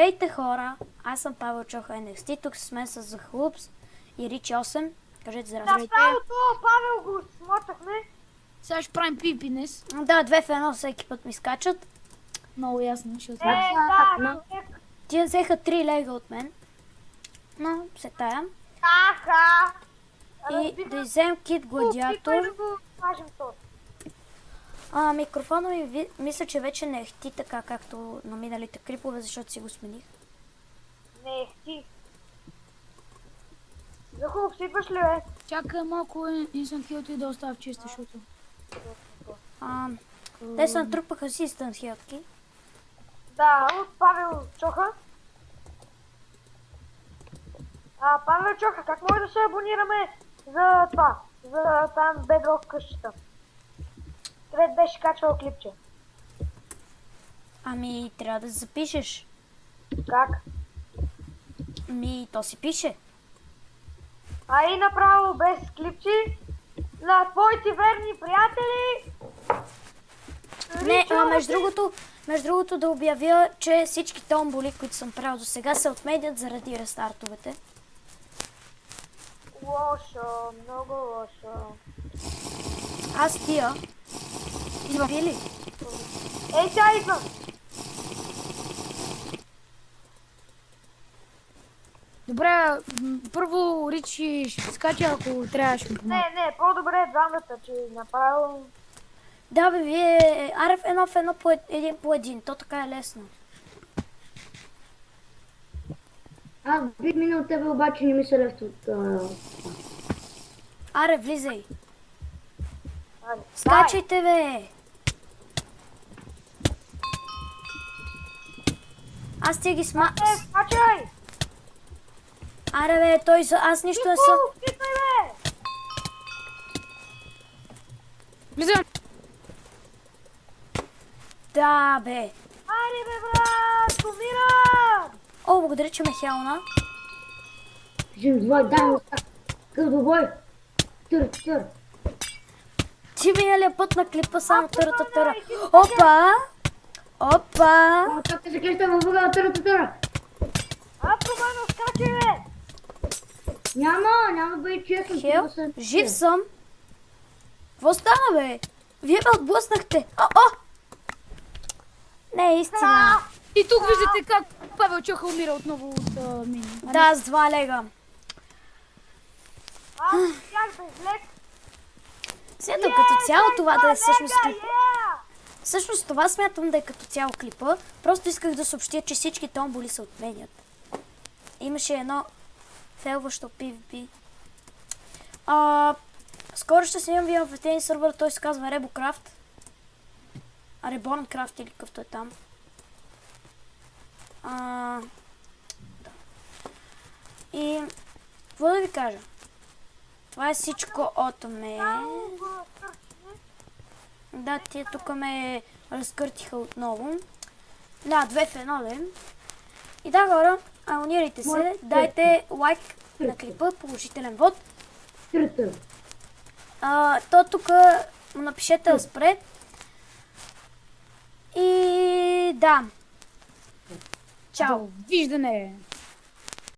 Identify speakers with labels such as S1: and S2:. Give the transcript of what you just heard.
S1: Здравейте хора, аз съм Павел Чоха NXT, тук с мен са Захлупс и Ричи 8. Кажете здравейте.
S2: Началото Павел го смотахме.
S3: Сега ще правим пипи днес.
S1: Да, 2 в 1 всеки път ми скачат.
S3: Много ясно, ще
S2: Да,
S1: Тия взеха 3 лега от мен. Но се тая.
S2: Аха.
S1: И да вземем кит гладиатор.
S2: Да го кажем то.
S1: Микрофона ми мисля, че вече не ехти така, както на миналите клипове, защото си го смених.
S2: Не, ти. Захуб, сипаш ли, бе?
S3: Чакай малко Instant Heal и да оставя в чиста, защото...
S1: Те се натрупаха си instant хилки.
S2: Да, от Павел Чоха. Павел Чоха, как може да се абонираме за това? За там Bedrock къщата. Където беше качвал клипче.
S1: Трябва да запишеш.
S2: Как?
S1: То си пише.
S2: И направо без клипчи на твоите верни приятели.
S1: Не, между другото да обявя, че всички томболи, които съм правил до сега, се отменят заради рестартовете.
S2: Лошо, много лошо.
S1: Аз тия. Били?
S2: Ей, сега идвам.
S3: Добре, първо Ричи ще скача, ако трябва ще ми помага.
S2: Не, по-добре двамата, че направо...
S1: Да, бе, вие... Аре в едно по един. То така е лесно.
S4: Аз бих минал тебе, обаче не ми се лефт от...
S1: Аре, влизай.
S2: Айде,
S1: Скачайте, бе! Аз ти ги
S2: скачай!
S1: Аре, бе, аз нищо не съм...
S2: Стистай, бе!
S3: Влизам!
S1: Да, бе.
S2: Айде, бе, брат! Умирам!
S1: О, благодаря, че ме хелна.
S4: Жим, двой, дай му стак. Кълдобой. Тър.
S1: Ти миналия път на клипа само търа. Опа! Опа!
S4: Чак се кеща във въгъла, търа.
S2: Промано, скачай, бе!
S4: Няма да бъде честно.
S1: Хел, жив съм. Какво стана, бе? Вие ме отблъснахте. Не е истина.
S3: И тук виждате как Павел Чоха умира отново от мини.
S1: Да, с 2 лега.
S2: Бях без лек.
S1: Смятам като цяло това да е всъщност клипа. Всъщност това смятам да е като цяло клипа. Просто исках да съобщя, че всички томболи се отменят. Имаше едно фелващо PvP. Скоро ще снимам видео в един сървър, той се казва ReboCraft. Reborncraft или какъвто е там. И какво да ви кажа? Това е всичко от мен. Да, тия тук ме разкъртиха отново. Да, 2 в 1 ден. И да, хора, абонирайте се, дайте лайк на клипа, положителен вод. То тук напишете да спре. И да. Чао.
S3: Виждане!